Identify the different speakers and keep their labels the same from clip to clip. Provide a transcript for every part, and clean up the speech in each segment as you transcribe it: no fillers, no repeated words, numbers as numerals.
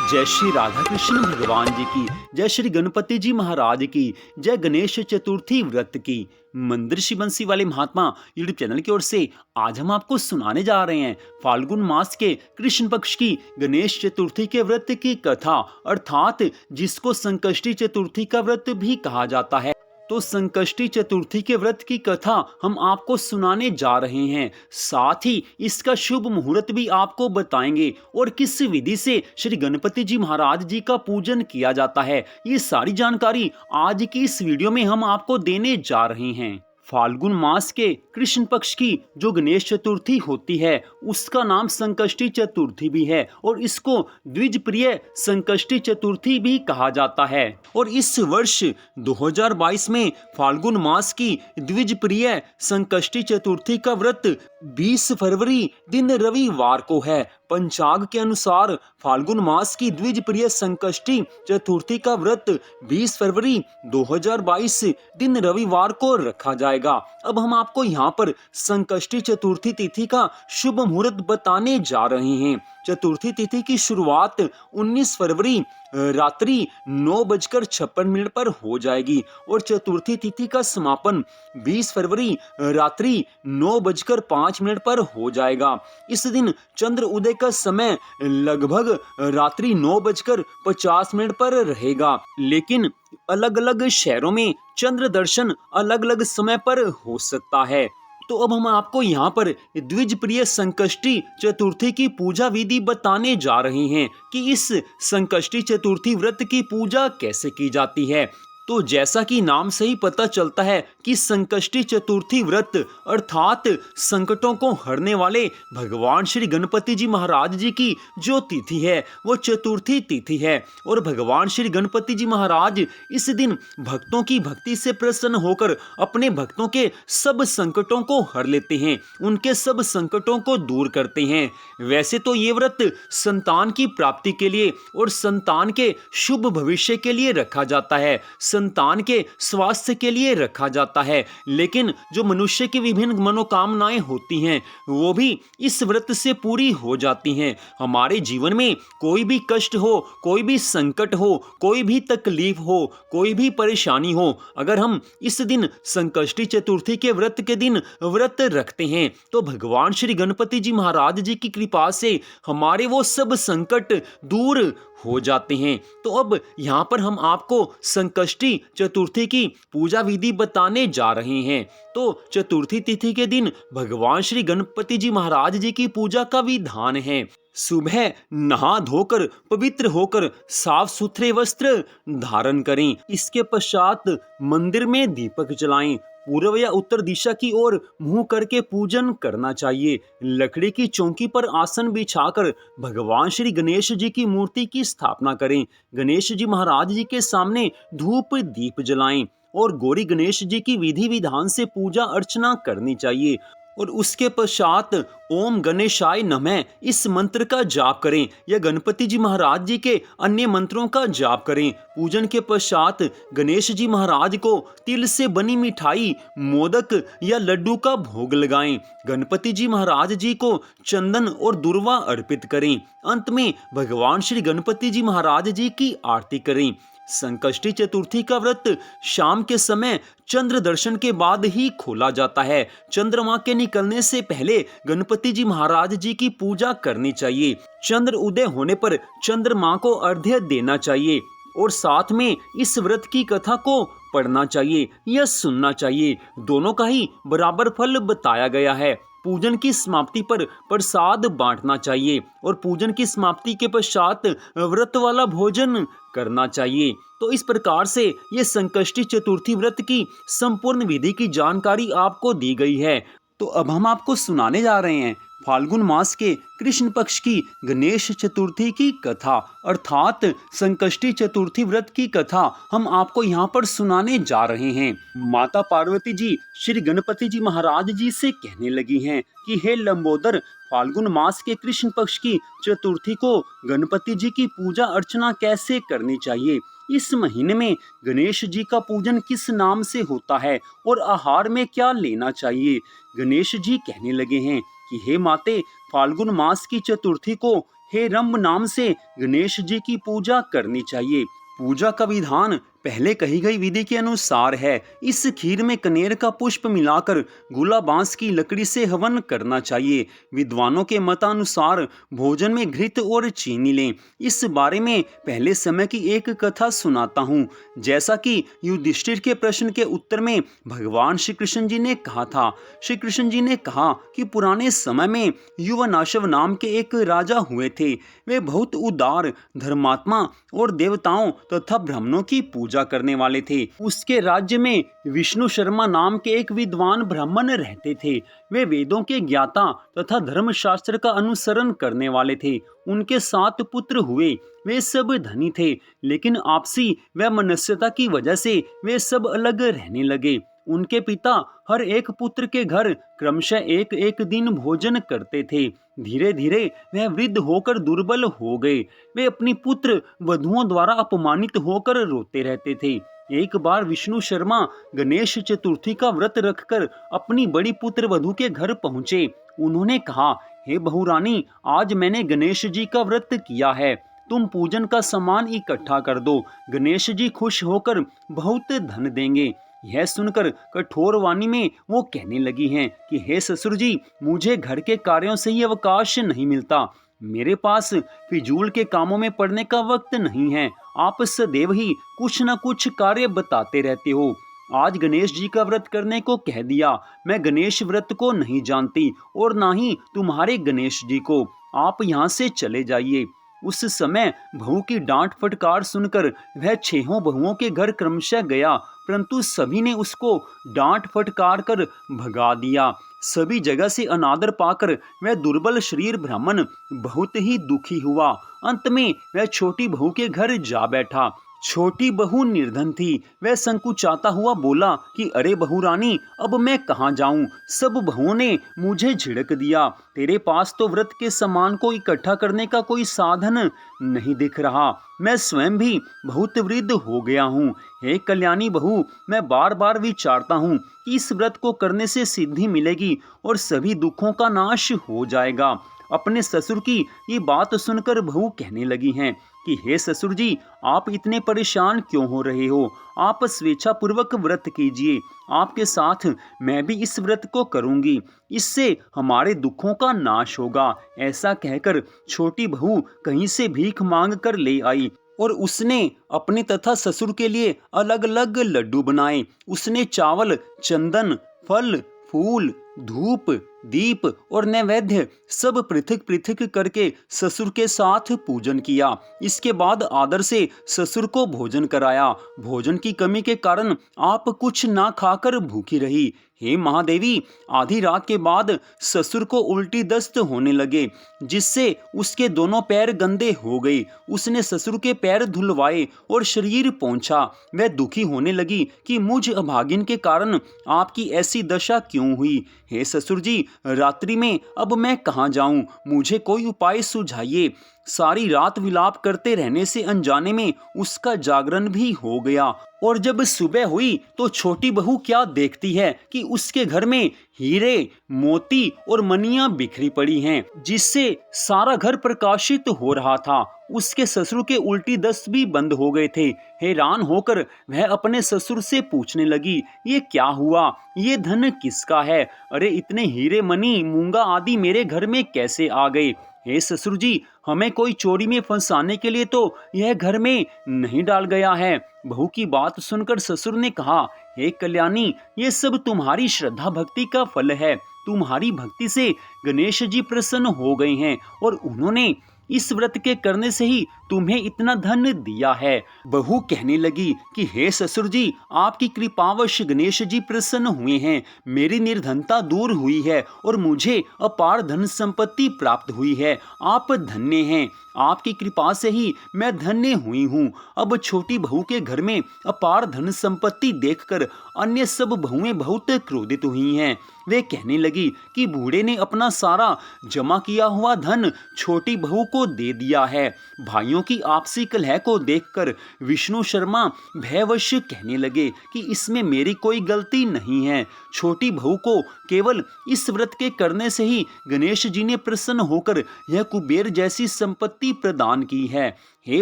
Speaker 1: जय श्री राधा कृष्ण भगवान जी की, जय श्री गणपति जी महाराज की, जय गणेश चतुर्थी व्रत की। मंदिर श्री बंसी वाले महात्मा यूट्यूब चैनल की ओर से आज हम आपको सुनाने जा रहे हैं फाल्गुन मास के कृष्ण पक्ष की गणेश चतुर्थी के व्रत की कथा, अर्थात जिसको संकष्टी चतुर्थी का व्रत भी कहा जाता है। तो संकष्टी चतुर्थी के व्रत की कथा हम आपको सुनाने जा रहे हैं, साथ ही इसका शुभ मुहूर्त भी आपको बताएंगे और किस विधि से श्री गणपति जी महाराज जी का पूजन किया जाता है। ये सारी जानकारी आज की इस वीडियो में हम आपको देने जा रहे हैं। फाल्गुन मास के कृष्ण पक्ष की जो गणेश चतुर्थी होती है उसका नाम संकष्टी चतुर्थी भी है और इसको द्विज प्रिय संकष्टी चतुर्थी भी कहा जाता है। और इस वर्ष 2022 में फाल्गुन मास की द्विज प्रिय संकष्टी चतुर्थी का व्रत 20 फरवरी दिन रविवार को है। पंचांग के अनुसार फाल्गुन मास की द्विज प्रिय संकष्टी चतुर्थी का व्रत 20 फरवरी 2022 दिन रविवार को रखा जाएगा। अब हम आपको यहाँ पर संकष्टी चतुर्थी तिथि का शुभ मुहूर्त बताने जा रहे हैं। चतुर्थी तिथि की शुरुआत 19 फरवरी रात्रि 9:56 पर हो जाएगी और चतुर्थी तिथि का समापन 20 फरवरी रात्रि 9:05 पर हो जाएगा। इस दिन चंद्र उदय का समय लगभग रात्रि 9:50 पर रहेगा, लेकिन अलग अलग शहरों में चंद्र दर्शन अलग अलग समय पर हो सकता है। तो अब हम आपको यहाँ पर द्विज प्रिय संकष्टी चतुर्थी की पूजा विधि बताने जा रहे हैं कि इस संकष्टी चतुर्थी व्रत की पूजा कैसे की जाती है। तो जैसा कि नाम से ही पता चलता है कि संकष्टी चतुर्थी व्रत अर्थात संकटों को हरने वाले भगवान श्री गणपति जी महाराज जी की जो तिथि है वो चतुर्थी तिथि है। और भगवान श्री गणपति जी महाराज इस दिन भक्तों की भक्ति से प्रसन्न होकर अपने भक्तों के सब संकटों को हर लेते हैं, उनके सब संकटों को दूर करते हैं। वैसे तो ये व्रत संतान की प्राप्ति के लिए और संतान के शुभ भविष्य के लिए रखा जाता है, संतान के स्वास्थ्य के लिए रखा जाता है, लेकिन जो मनुष्य की विभिन्न मनोकामनाएं होती हैं वो भी इस व्रत से पूरी हो जाती हैं। हमारे जीवन में कोई भी कष्ट हो, कोई भी संकट हो, कोई भी तकलीफ हो, कोई भी परेशानी हो, अगर हम इस दिन संकष्टी चतुर्थी के व्रत के दिन व्रत रखते हैं तो भगवान श्री गणपति जी महाराज जी की कृपा से हमारे वो सब संकट दूर हो जाते हैं। तो अब यहाँ पर हम आपको संकष्टी चतुर्थी की पूजा विधि बताने जा रहे हैं। तो चतुर्थी तिथि के दिन भगवान श्री गणपति जी महाराज जी की पूजा का विधान है। सुबह नहा धोकर पवित्र होकर साफ सुथरे वस्त्र धारण करें। इसके पश्चात मंदिर में दीपक जलाएं। पूर्व या उत्तर दिशा की ओर मुंह करके पूजन करना चाहिए। लकड़ी की चौकी पर आसन बिछाकर भगवान श्री गणेश जी की मूर्ति की स्थापना करें। गणेश जी महाराज जी के सामने धूप दीप जलाएं और गौरी गणेश जी की विधि विधान से पूजा अर्चना करनी चाहिए। और उसके पश्चात ओम गणेशाय नमः इस मंत्र का जाप करें या गणपति जी महाराज जी के अन्य मंत्रों का जाप करें। पूजन के पश्चात गणेश जी महाराज को तिल से बनी मिठाई, मोदक या लड्डू का भोग लगाएं। गणपति जी महाराज जी को चंदन और दुर्वा अर्पित करें। अंत में भगवान श्री गणपति जी महाराज जी की आरती करें। संकष्टी चतुर्थी का व्रत शाम के समय चंद्र दर्शन के बाद ही खोला जाता है। चंद्रमा के निकलने से पहले गणपति जी महाराज जी की पूजा करनी चाहिए। चंद्र उदय होने पर चंद्रमा को अर्घ्य देना चाहिए और साथ में इस व्रत की कथा को पढ़ना चाहिए या सुनना चाहिए। दोनों का ही बराबर फल बताया गया है। पूजन की समाप्ति पर प्रसाद बांटना चाहिए और पूजन की समाप्ति के पश्चात व्रत वाला भोजन करना चाहिए। तो इस प्रकार से ये संकष्टी चतुर्थी व्रत की संपूर्ण विधि की जानकारी आपको दी गई है। तो अब हम आपको सुनाने जा रहे हैं फाल्गुन मास के कृष्ण पक्ष की गणेश चतुर्थी की कथा, अर्थात संकष्टी चतुर्थी व्रत की कथा हम आपको यहाँ पर सुनाने जा रहे हैं। माता पार्वती जी श्री गणपति जी महाराज जी से कहने लगी हैं कि हे लंबोदर, फाल्गुन मास के कृष्ण पक्ष की चतुर्थी को गणपति जी की पूजा अर्चना कैसे करनी चाहिए। इस महीने में गणेश जी का पूजन किस नाम से होता है और आहार में क्या लेना चाहिए। गणेश जी कहने लगे हैं कि हे माते, फाल्गुन मास की चतुर्थी को हे रंभ नाम से गणेश जी की पूजा करनी चाहिए। पूजा का विधान पहले कही गई विधि के अनुसार है। इस खीर में कनेर का पुष्प मिलाकर गुला बांस की लकड़ी से हवन करना चाहिए। विद्वानों के मतानुसार भोजन में घृत और चीनी लें। इस बारे में पहले समय की एक कथा सुनाता हूँ। जैसा कि युधिष्ठिर के प्रश्न के उत्तर में भगवान श्री कृष्ण जी ने कहा था, श्री कृष्ण जी ने कहा कि पुराने समय में युवनाशव नाम के एक राजा हुए थे। वे बहुत उदार, धर्मात्मा और देवताओं तथा ब्राह्मणों की पूजा करने वाले थे। उसके राज्य में विष्णु शर्मा नाम के एक विद्वान ब्राह्मण रहते थे। वे वेदों के ज्ञाता तथा धर्मशास्त्र का अनुसरण करने वाले थे। उनके 7 पुत्र हुए। वे सब धनी थे, लेकिन आपसी व मनुष्यता की वजह से वे सब अलग रहने लगे। उनके पिता हर एक पुत्र के घर क्रमशः एक एक दिन भोजन करते थे। धीरे धीरे वह वृद्ध होकर दुर्बल हो गए। वे अपनी पुत्र वधुओं द्वारा अपमानित होकर रोते रहते थे। एक बार विष्णु शर्मा गणेश चतुर्थी का व्रत रखकर अपनी बड़ी पुत्र वधु के घर पहुंचे। उन्होंने कहा, हे बहुरानी, आज मैंने गणेश जी का व्रत किया है। तुम पूजन का सामान इकट्ठा कर दो। गणेश जी खुश होकर बहुत धन देंगे। यह सुनकर कठोर वाणी में वो कहने लगी हैं कि हे ससुर जी, मुझे घर के कार्यों से ही अवकाश नहीं मिलता। मेरे पास फिजूल के कामों में पड़ने का वक्त नहीं है। आप सदैव ही कुछ न कुछ कार्य बताते रहते हो। आज गणेश जी का व्रत करने को कह दिया। मैं गणेश व्रत को नहीं जानती और ना ही तुम्हारे गणेश जी को। आप यहाँ से चले जाइए। उस समय बहू की डांट फटकार सुनकर वह 6 बहुओं के घर क्रमशः गया, परंतु सभी ने उसको डांट फटकार कर भगा दिया। सभी जगह से अनादर पाकर वह दुर्बल शरीर ब्राह्मण बहुत ही दुखी हुआ। अंत में वह छोटी बहू के घर जा बैठा। छोटी बहू निर्धन थी। वह संकुचाता हुआ बोला कि अरे बहू रानी, अब मैं कहाँ जाऊं? सब बहुओं ने मुझे झिड़क दिया। तेरे पास तो व्रत के सामान को इकट्ठा करने का कोई साधन नहीं दिख रहा। मैं स्वयं भी बहुत वृद्ध हो गया हूँ। हे कल्याणी बहू, मैं बार बार विचारता हूँ कि इस व्रत को करने से सिद्धि मिलेगी और सभी दुखों का नाश हो जाएगा। अपने ससुर की ये बात सुनकर बहू कहने लगी हैं कि हे ससुर जी, आप इतने परेशान क्यों हो रहे हो? आप स्वेच्छा पूर्वक व्रत कीजिए। आपके साथ मैं भी इस व्रत को करूंगी। इससे हमारे दुखों का नाश होगा। ऐसा कहकर छोटी बहू कहीं से भीख मांग कर ले आई और उसने अपने तथा ससुर के लिए अलग अलग लड्डू बनाए। उसने चावल, चंदन, फल, फूल, धूप, दीप और नैवेद्य सब पृथक पृथक करके ससुर के साथ पूजन किया। इसके बाद आदर से ससुर को भोजन कराया। भोजन की कमी के कारण आप कुछ ना खाकर भूखी रही। हे महादेवी, आधी रात के बाद ससुर को उल्टी दस्त होने लगे, जिससे उसके दोनों पैर गंदे हो गए। उसने ससुर के पैर धुलवाए और शरीर पोंछा। वह दुखी होने लगी कि मुझ अभागिन के कारण आपकी ऐसी दशा क्यों हुई। हे ससुर जी, रात्रि में अब मैं कहाँ जाऊं? मुझे कोई उपाय सुझाइए। सारी रात विलाप करते रहने से अनजाने में उसका जागरण भी हो गया और जब सुबह हुई तो छोटी बहू क्या देखती है कि उसके घर में हीरे, मोती और मनियां बिखरी पड़ी हैं, जिससे सारा घर प्रकाशित हो रहा था। उसके ससुर के उल्टी दस्त भी बंद हो गए थे। हैरान होकर वह अपने ससुर से पूछने लगी, ये क्या हुआ? ये धन किसका है? अरे इतने हीरे, मनी, मूंगा आदि मेरे घर में कैसे आ गए? हे ससुर जी, हमें कोई चोरी में फंसाने के लिए तो यह घर में नहीं डाल गया है। बहू की बात सुनकर ससुर ने कहा, हे कल्याणी, ये सब तुम्हारी श्रद्धा भक्ति का फल है। तुम्हारी भक्ति से गणेश जी प्रसन्न हो गए हैं और उन्होंने इस व्रत के करने से ही तुम्हें इतना धन दिया है। बहू कहने लगी कि हे ससुर जी, आपकी कृपावश गणेश जी प्रसन्न हुए हैं। मेरी निर्धनता दूर हुई है और मुझे अपार धन संपत्ति प्राप्त हुई है। आप धन्य हैं। आपकी कृपा से ही मैं धन्य हुई हूँ। अब छोटी बहू के घर में अपार धन संपत्ति देखकर अन्य सब बहुएं बहुत क्रोधित हुई हैं। वे कहने लगी कि बूढ़े ने अपना सारा जमा किया हुआ धन छोटी बहू को दे दिया है। भाइयों की आपसी कलह को देखकर विष्णु शर्मा भयवश कहने लगे कि इसमें मेरी कोई गलती नहीं है। छोटी बहू को केवल इस व्रत के करने से ही गणेश जी ने प्रसन्न होकर यह कुबेर जैसी संपत्ति प्रदान की है। हे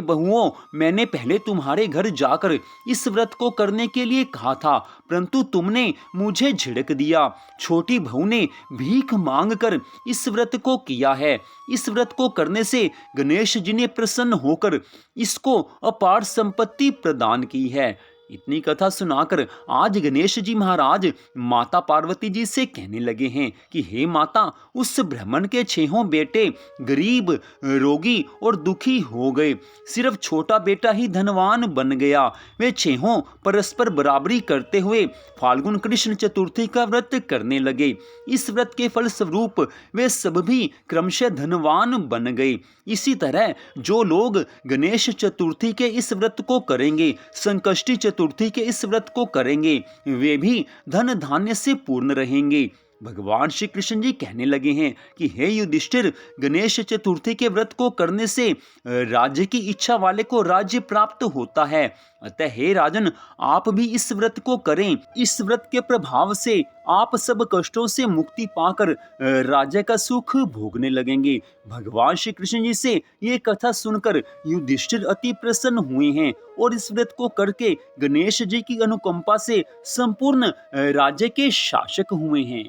Speaker 1: बहुओं, मैंने पहले तुम्हारे घर जाकर इस व्रत को करने के लिए कहा था, परंतु तुमने मुझे झिड़क दिया। छोटी बहू ने भीख मांगकर इस व्रत को किया है। इस व्रत को करने से गणेश जी ने प्रसन्न होकर इसको अपार संपत्ति प्रदान की है। इतनी कथा सुनाकर आज गणेश जी महाराज माता पार्वती जी से कहने लगे हैं कि हे माता, उस ब्राह्मण के 6 बेटे गरीब, रोगी और दुखी हो गए। सिर्फ छोटा बेटा ही धनवान बन गया। वे 6 परस्पर बराबरी करते हुए फाल्गुन कृष्ण चतुर्थी का व्रत करने लगे। इस व्रत के फलस्वरूप वे सब भी क्रमशः धनवान बन गए। इसी तरह जो लोग गणेश चतुर्थी के इस व्रत को करेंगे, संकष्टी चतुर्थी के इस व्रत को करेंगे, वे भी धन धान्य से पूर्ण रहेंगे। भगवान श्री कृष्ण जी कहने लगे हैं कि हे युधिष्ठिर, गणेश चतुर्थी के व्रत को करने से राज्य की इच्छा वाले को राज्य प्राप्त होता है। अतः हे राजन, आप भी इस व्रत को करें। इस व्रत के प्रभाव से आप सब कष्टों से मुक्ति पाकर राज्य का सुख भोगने लगेंगे। भगवान श्री कृष्ण जी से ये कथा सुनकर युधिष्ठिर अति प्रसन्न हुए हैं और इस व्रत को करके गणेश जी की अनुकंपा से संपूर्ण राज्य के शासक हुए हैं।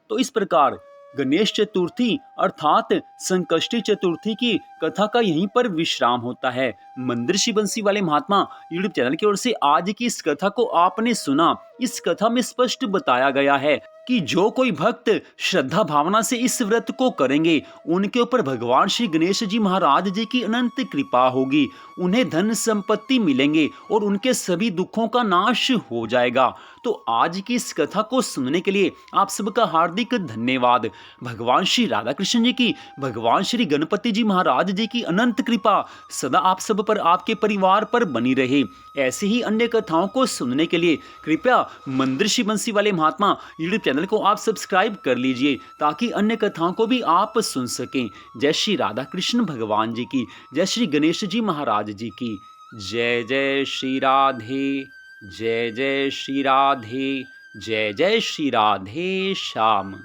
Speaker 1: तो इस प्रकार गणेश चतुर्थी अर्थात संकष्टी चतुर्थी की कथा का यहीं पर विश्राम होता है। मंदिर बंसी वाले महात्मा यूट्यूब चैनल की ओर से आज की इस कथा को आपने सुना। इस कथा में स्पष्ट बताया गया है कि जो कोई भक्त श्रद्धा भावना से इस व्रत को करेंगे, उनके ऊपर भगवान श्री गणेश जी महाराज जी की अनंत कृपा होगी। उन्हें धन संपत्ति मिलेंगे और उनके सभी दुखों का नाश हो जाएगा। तो आज की इस कथा को सुनने के लिए आप सबका हार्दिक धन्यवाद। भगवान श्री राधा कृष्ण जी की, भगवान श्री गणपति जी महाराज जी की अनंत कृपा सदा आप सब पर, आपके परिवार पर बनी रहे। ऐसे ही अन्य कथाओं को सुनने के लिए कृपया मंदिर बंसी वाले महात्मा यूट्यूब चैनल को आप सब्सक्राइब कर लीजिए, ताकि अन्य कथाओं को भी आप सुन सकें। जय श्री राधा कृष्ण भगवान जी की, जय श्री गणेश जी महाराज जी की। जय जय श्री राधे, जय जय श्री राधे, जय जय श्री राधे श्याम।